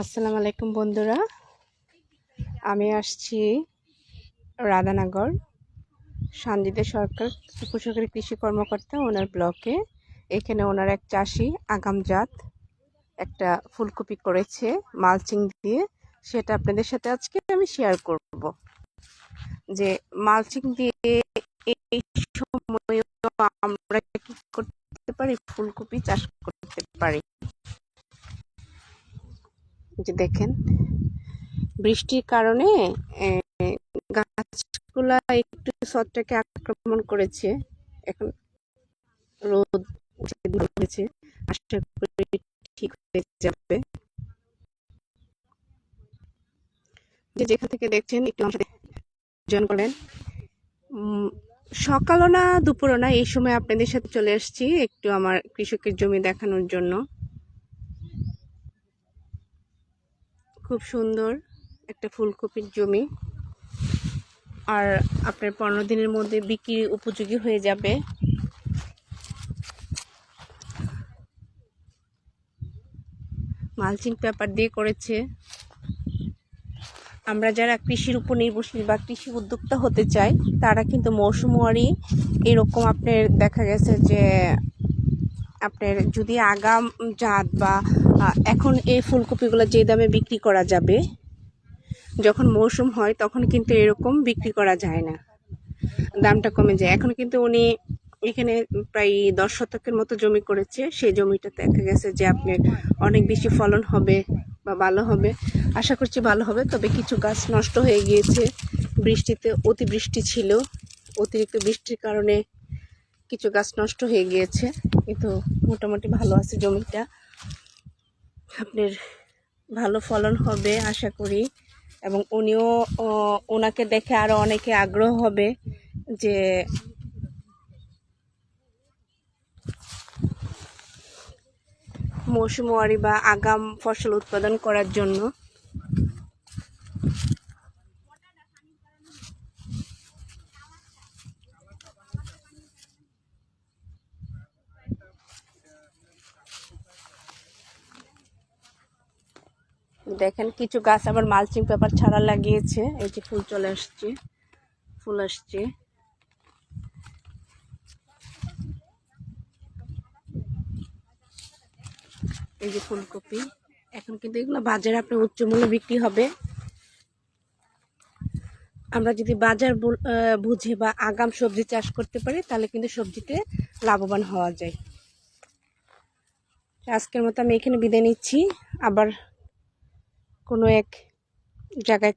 আসসালামু আলাইকুম বন্ধুরা, আমি আসছি রাধানগর সঞ্জিতা সরকার উপসহকারী কৃষি কর্মকর্তা ওনার ব্লকে। এখানে ওনার এক চাষি আগাম জাত একটা ফুলকপি করেছে মালচিং দিয়ে, সেটা আপনাদের সাথে আজকে আমি শেয়ার করব। যে মালচিং দিয়ে এই সময়ে আমরা কি করতে পারি, ফুলকপি চাষ করতে পারি। যে দেখেন, বৃষ্টির কারণে গাছগুলা একটু ছত্রাকে আক্রমণ করেছে। এখন রোদ হয়েছে, আশা করি ঠিক হয়ে যাবে। যে যেখান থেকে দেখছেন একটু আমার সাথে জয়েন করেন। সকালও না দুপুরও না, এই সময় আপনাদের সাথে চলে আসছি একটু আমার কৃষকের জমি দেখানোর জন্য। খুব সুন্দর একটা ফুলকপির জমি, আর আপনার 15 দিনের মধ্যে বিক্রি উপযোগী হয়ে যাবে। মালচিং পেপার দিয়ে করেছে। আমরা যারা কৃষির উপর নির্ভরশীল বা কৃষি উদ্যোক্তা হতে চাই, তারা কিন্তু মৌসুমওয়ারি এরকম আপনার দেখা গেছে যে আপনার যদি আগাম জাত বা এখন এই ফুলকপিগুলো যে দামে বিক্রি করা যাবে, যখন মৌসুম হয় তখন কিন্তু এরকম বিক্রি করা যায় না, দামটা কমে যায়। এখন কিন্তু উনি এখানে প্রায় 10 শতকের মতো জমি করেছে। সেই জমিটা দেখা গেছে যে আপনার অনেক বেশি ফলন হবে বা ভালো হবে, আশা করছি ভালো হবে। তবে কিছু গাছ নষ্ট হয়ে গিয়েছে, বৃষ্টিতে অতিবৃষ্টি ছিল, অতিরিক্ত বৃষ্টির কারণে কিছু গাছ নষ্ট হয়ে গিয়েছে, কিন্তু মোটামুটি ভালো আছে জমিটা। আপনার ভালো ফলন হবে আশা করি, এবং উনিও ওনাকে দেখে আরও অনেকে আগ্রহ হবে যে মৌসুমওয়ারি বা আগাম ফসল উৎপাদন করার জন্য। দেখেন কিছু গাছ আবার মালচিং পেপার ছাড়া লাগিয়েছে। এই যে ফুল চলে আসছে, ফুল আসছে। এই যে ফুলকপি, এখন কিন্তু এগুলো বাজারে আপনার উচ্চ মূল্যে বিক্রি হবে। আমরা যদি বাজার বুঝে বা আগাম সবজি চাষ করতে পারি, তাহলে কিন্তু সবজিতে লাভবান হওয়া যায়। আজকের মতো আমি এখানে বিদায় নিচ্ছি, আবার কোনো এক জায়গায়